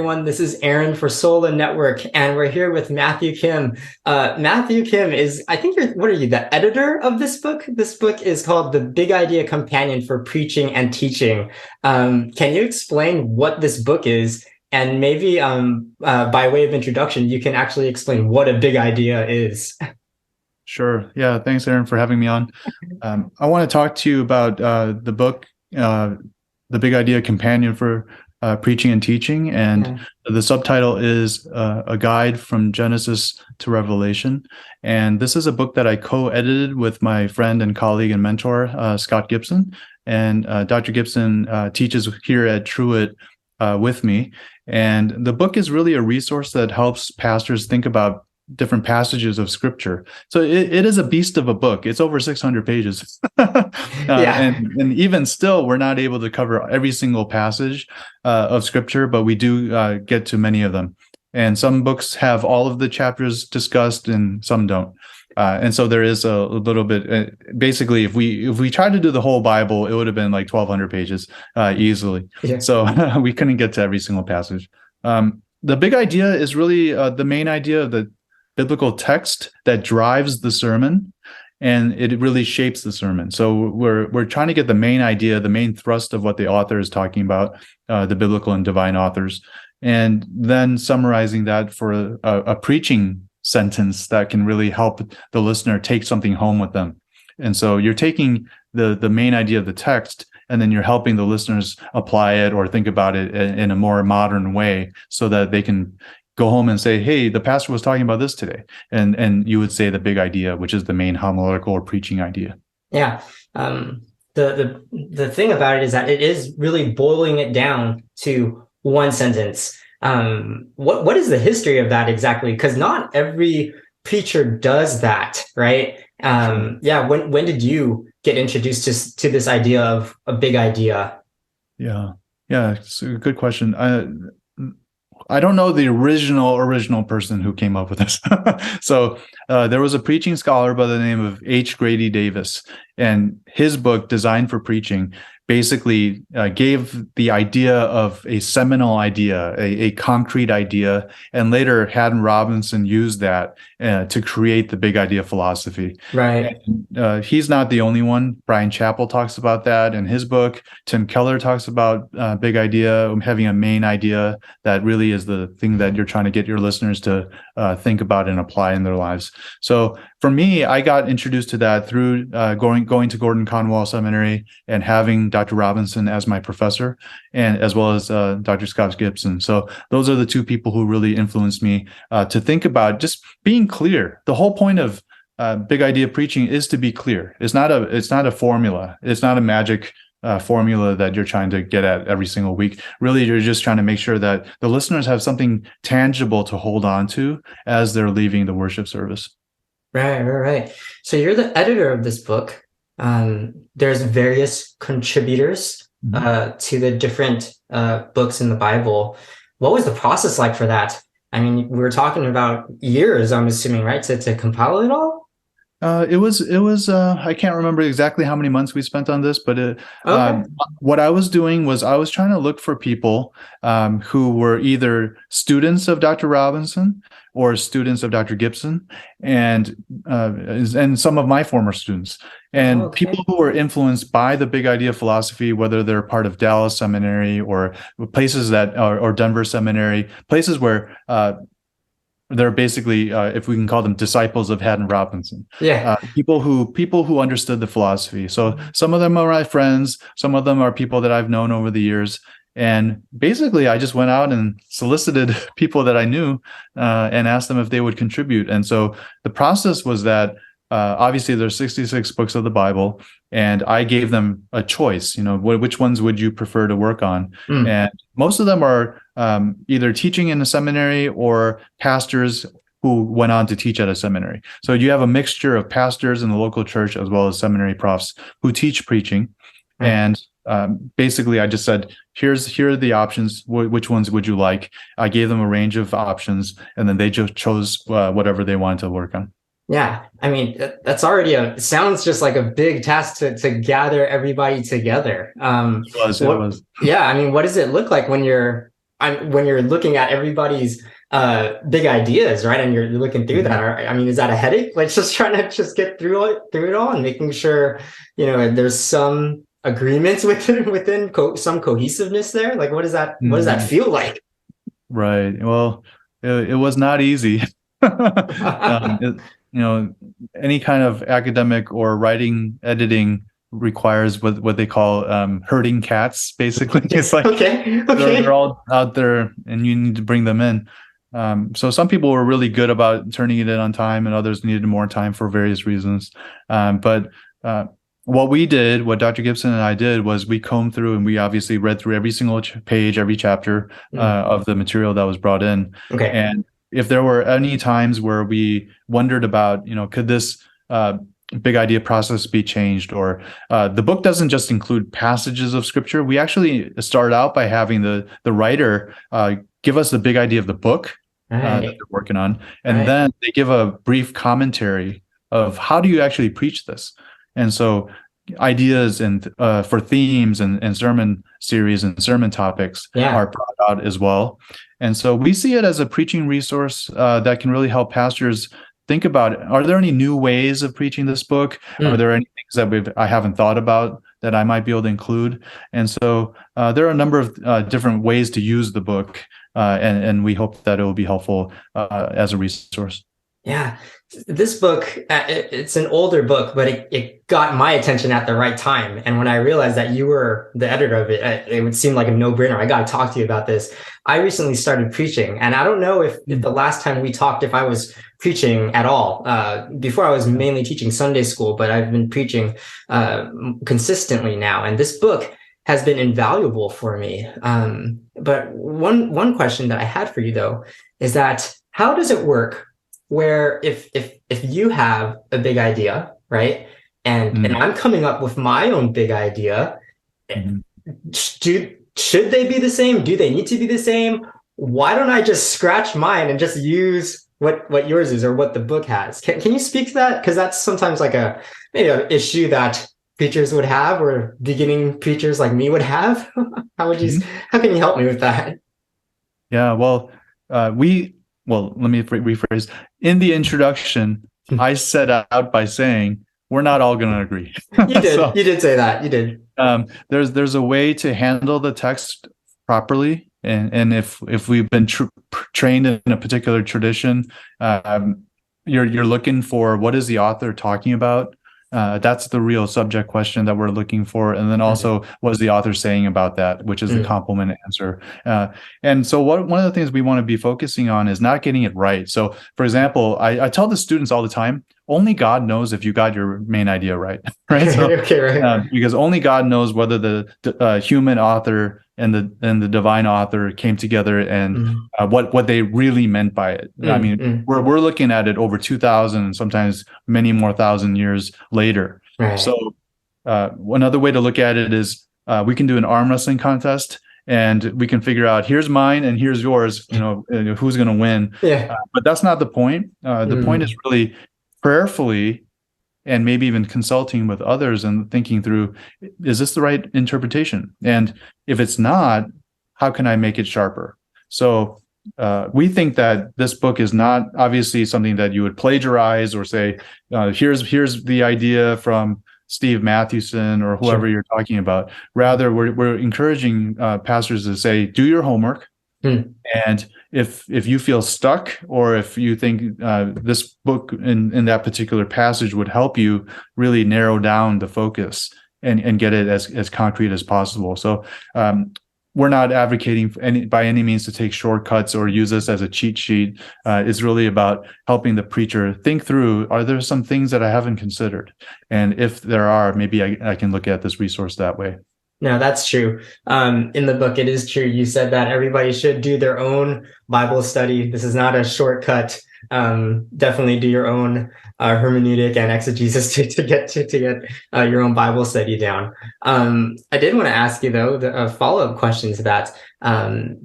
everyone. This is Aaron for SOLA Network, and we're here with Matthew Kim. Matthew Kim is, I think what are you, the editor of this book? This book is called The Big Idea Companion for Preaching and Teaching. Can you explain what this book is? And maybe by way of introduction, you can actually explain what a big idea is. Sure. Yeah. Thanks, Aaron, for having me on. I want to talk to you about the book, The Big Idea Companion for Preaching and Teaching. And the subtitle is A Guide from Genesis to Revelation. And this is a book that I co-edited with my friend and colleague and mentor, Scott Gibson. And Dr. Gibson teaches here at Truett with me. And the book is really a resource that helps pastors think about different passages of scripture. So it is a beast of a book. It's over 600 pages. And even still, we're not able to cover every single passage of scripture, but we do get to many of them. And some books have all of the chapters discussed and some don't. And so there is a little bit, basically, if we tried to do the whole Bible, it would have been like 1,200 pages easily. Yeah. So we couldn't get to every single passage. The big idea is really the main idea of the biblical text that drives the sermon, and it really shapes the sermon. So we're trying to get the main idea, the main thrust of what the author is talking about, the biblical and divine authors, and then summarizing that for a preaching sentence that can really help the listener take something home with them. And so you're taking the main idea of the text, and then you're helping the listeners apply it or think about it in a more modern way so that they can go home and say, hey, the pastor was talking about this today. And you would say the big idea, which is the main homiletical or preaching idea. Yeah. The thing about it is that it is really boiling it down to one sentence. What is the history of that exactly? Because not every preacher does that, right? When did you get introduced to this idea of a big idea? Yeah, it's a good question. I don't know the original person who came up with this. So there was a preaching scholar by the name of H. Grady Davis, and his book, Designed for Preaching, basically gave the idea of a seminal idea, a concrete idea, and later Haddon Robinson used that to create the big idea philosophy. Right. And, he's not the only one. Brian Chappell talks about that in his book. Tim Keller talks about big idea, having a main idea that really is the thing that you're trying to get your listeners to think about and apply in their lives. So for me, I got introduced to that through going to Gordon Conwell Seminary and having Dr. Robinson as my professor, and as well as Dr. Scott Gibson. So those are the two people who really influenced me to think about just being clear. The whole point of big idea preaching is to be clear. It's not a formula. It's not a magic formula that you're trying to get at every single week. Really, you're just trying to make sure that the listeners have something tangible to hold on to as they're leaving the worship service. Right. So you're the editor of this book. There's various contributors to the different books in the Bible. What was the process like for that? I mean, we were talking about years, I'm assuming, right, to compile it all? It was I can't remember exactly how many months we spent on this, but what I was doing was I was trying to look for people who were either students of Dr. Robinson or students of Dr. Gibson, and some of my former students, and people who were influenced by the big idea philosophy, whether they're part of Dallas Seminary or places that or Denver Seminary, places where they're basically, if we can call them, disciples of Haddon Robinson. Yeah. People who understood the philosophy. So some of them are my friends. Some of them are people that I've known over the years. And basically, I just went out and solicited people that I knew and asked them if they would contribute. And so the process was that obviously there's 66 books of the Bible, and I gave them a choice. Which ones would you prefer to work on? And most of them are either teaching in a seminary or pastors who went on to teach at a seminary. So you have a mixture of pastors in the local church as well as seminary profs who teach preaching. And basically, I just said, here are the options. Which ones would you like? I gave them a range of options, and then they just chose whatever they wanted to work on. Yeah, I mean, that's already sounds just like a big task to gather everybody together. It was. Yeah, I mean, what does it look like when you're when you're looking at everybody's big ideas, right? And you're looking through that. I mean, is that a headache? Like just trying to just get through it all and making sure, there's some agreements within some cohesiveness there. Like, what does that feel like? Right. Well, it was not easy. Any kind of academic or writing editing requires what they call herding cats. Basically, it's like they're all out there, and you need to bring them in. So some people were really good about turning it in on time, and others needed more time for various reasons. But what Dr. Gibson and I did was we combed through, and we obviously read through every single page, every chapter of the material that was brought in. Okay. And if there were any times where we wondered about, could this big idea process be changed, or the book doesn't just include passages of scripture. We actually start out by having the writer give us the big idea of the book that they're working on, and then they give a brief commentary of how do you actually preach this. And so ideas and for themes and sermon series and sermon topics are brought out as well. And so we see it as a preaching resource that can really help pastors think about, are there any new ways of preaching this book? Are there any things that I haven't thought about that I might be able to include? And so there are a number of different ways to use the book, and we hope that it will be helpful as a resource. Yeah, this book, it's an older book, but it got my attention at the right time. And when I realized that you were the editor of it, it would seem like a no-brainer. I got to talk to you about this. I recently started preaching, and I don't know if the last time we talked, if I was preaching at all. Before I was mainly teaching Sunday school, but I've been preaching consistently now. And this book has been invaluable for me. But one question that I had for you, though, is that how does it work where if you have a big idea, right, and I'm coming up with my own big idea, should they be the same? Do they need to be the same? Why don't I just scratch mine and just use what yours is or what the book has? Can you speak to that? Because that's sometimes like maybe an issue that preachers would have, or beginning preachers like me would have. How can you help me with that? Yeah, well, let me rephrase. In the introduction, I set out by saying we're not all going to agree. You did. You did say that. You did. There's a way to handle the text properly, and if we've been trained in a particular tradition, you're looking for what is the author talking about. That's the real subject question that we're looking for. And then also, what is the author saying about that, which is the complement answer. And so one of the things we want to be focusing on is not getting it right. So, for example, I tell the students all the time, only God knows if you got your main idea right. Right? So, right. Because only God knows whether the human author and the divine author came together and what they really meant by it. I mean, we're looking at it over 2,000 and sometimes many more thousand years later. Right. So another way to look at it is we can do an arm wrestling contest, and we can figure out here's mine and here's yours. Who's going to win? Yeah. But that's not the point. The point is really prayerfully, and maybe even consulting with others and thinking through, is this the right interpretation? And if it's not, how can I make it sharper? So we think that this book is not obviously something that you would plagiarize or say, here's the idea from Steve Mathewson or whoever you're talking about. Rather, we're encouraging pastors to say, do your homework. And if you feel stuck, or if you think this book in that particular passage would help you really narrow down the focus and get it as concrete as possible. So we're not advocating by any means to take shortcuts or use this as a cheat sheet. It's really about helping the preacher think through, are there some things that I haven't considered? And if there are, maybe I can look at this resource that way. No, that's true. In the book, it is true. You said that everybody should do their own Bible study. This is not a shortcut. Definitely do your own hermeneutic and exegesis to get your own Bible study down. I did want to ask you, though, a follow-up question to that.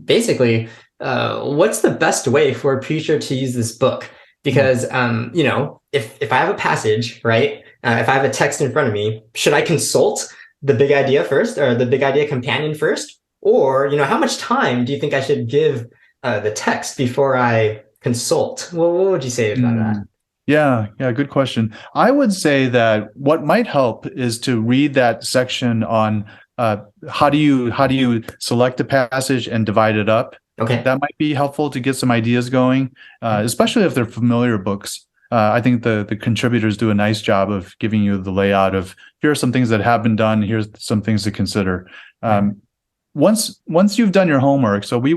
Basically, what's the best way for a preacher to use this book? Because, if I have a passage, right, if I have a text in front of me, should I consult the big idea first, or the big idea companion first? Or, how much time do you think I should give the text before I consult? Well, what would you say about that? Yeah, good question. I would say that what might help is to read that section on how do you select a passage and divide it up. Okay. That might be helpful to get some ideas going, especially if they're familiar books. I think the contributors do a nice job of giving you the layout of here are some things that have been done, here's some things to consider. Once you've done your homework, so we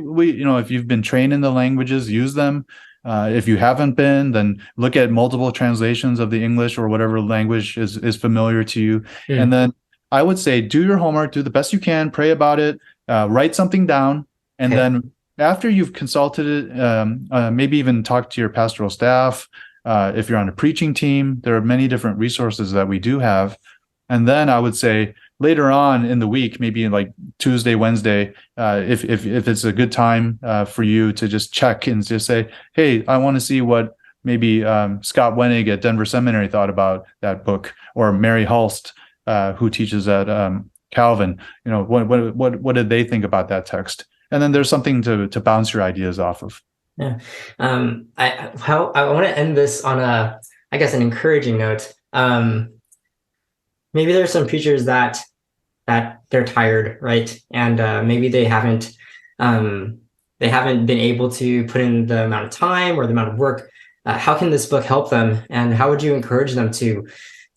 if you've been trained in the languages, use them. If you haven't been, then look at multiple translations of the English or whatever language is familiar to you. And then I would say do your homework, do the best you can, pray about it, write something down, and then after you've consulted it, maybe even talk to your pastoral staff. If you're on a preaching team, there are many different resources that we do have. And then I would say later on in the week, maybe like Tuesday, Wednesday, if it's a good time for you to just check and just say, hey, I want to see what maybe Scott Wenig at Denver Seminary thought about that book, or Mary Hulst, who teaches at Calvin. What did they think about that text? And then there's something to bounce your ideas off of. Yeah. I want to end this on an encouraging note. Maybe there's some preachers that they're tired, right? And maybe they haven't been able to put in the amount of time or the amount of work. How can this book help them? And how would you encourage them to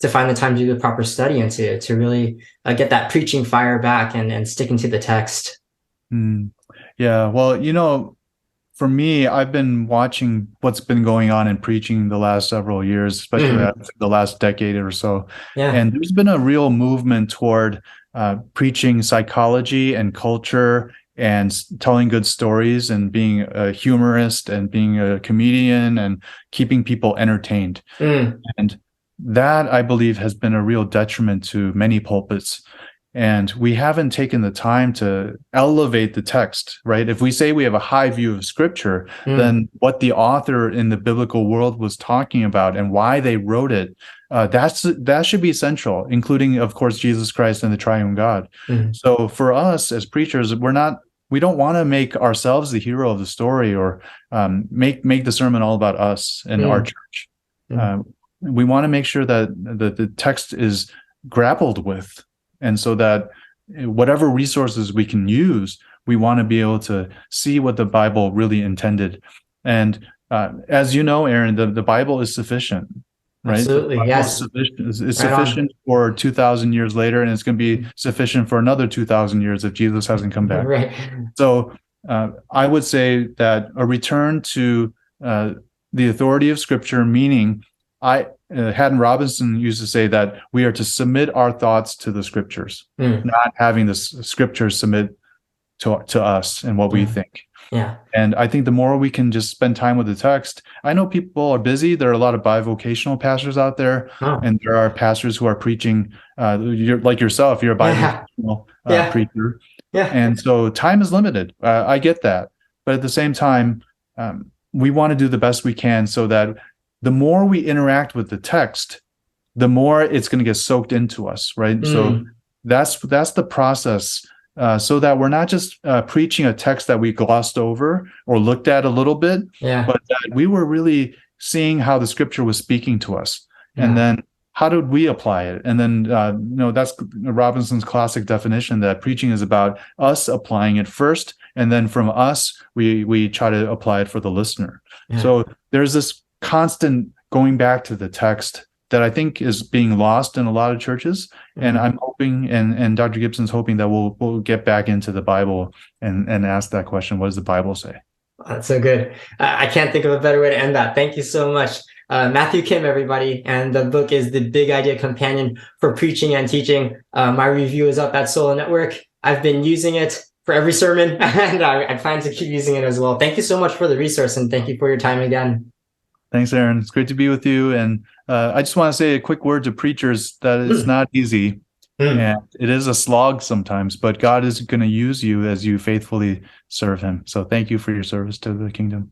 find the time to do the proper study and to really get that preaching fire back and sticking to the text? Yeah, well, for me, I've been watching what's been going on in preaching the last several years, especially the last decade or so. Yeah. And there's been a real movement toward preaching psychology and culture and telling good stories and being a humorist and being a comedian and keeping people entertained. And that, I believe, has been a real detriment to many pulpits. And we haven't taken the time to elevate the text, right? If we say we have a high view of Scripture, then what the author in the biblical world was talking about and why they wrote it, that should be central, including, of course, Jesus Christ and the triune God. So for us as preachers, we don't want to make ourselves the hero of the story or make the sermon all about us and our church. We want to make sure that the text is grappled with. And so that whatever resources we can use, we want to be able to see what the Bible really intended. And as you know, Aaron, the Bible is sufficient, right? Absolutely, yes. It's sufficient for 2,000 years later, and it's going to be sufficient for another 2,000 years if Jesus hasn't come back. Right. So I would say that a return to the authority of Scripture, meaning Haddon Robinson used to say that we are to submit our thoughts to the Scriptures, not having the Scriptures submit to us and what we think. Yeah. And I think the more we can just spend time with the text, I know people are busy. There are a lot of bivocational pastors out there, and there are pastors who are preaching, you're like yourself, you're a bivocational preacher. Yeah. And so time is limited. I get that. But at the same time, we want to do the best we can so that the more we interact with the text, the more it's going to get soaked into us, right? So that's the process, so that we're not just preaching a text that we glossed over or looked at a little bit, but that we were really seeing how the Scripture was speaking to us, and then how did we apply it? And then that's Robinson's classic definition that preaching is about us applying it first, and then from us we try to apply it for the listener. So there's this constant going back to the text that I think is being lost in a lot of churches. And I'm hoping, and Dr. Gibson's hoping, that we'll get back into the Bible and ask that question: what does the Bible say? That's so good. I can't think of a better way to end that. Thank you so much. Matthew Kim, everybody. And the book is The Big Idea Companion for Preaching and Teaching. My review is up at SOLA Network. I've been using it for every sermon, and I plan to keep using it as well. Thank you so much for the resource, and thank you for your time again. Thanks, Aaron. It's great to be with you. And I just want to say a quick word to preachers that it's not easy. And it is a slog sometimes, but God is going to use you as you faithfully serve him. So thank you for your service to the kingdom.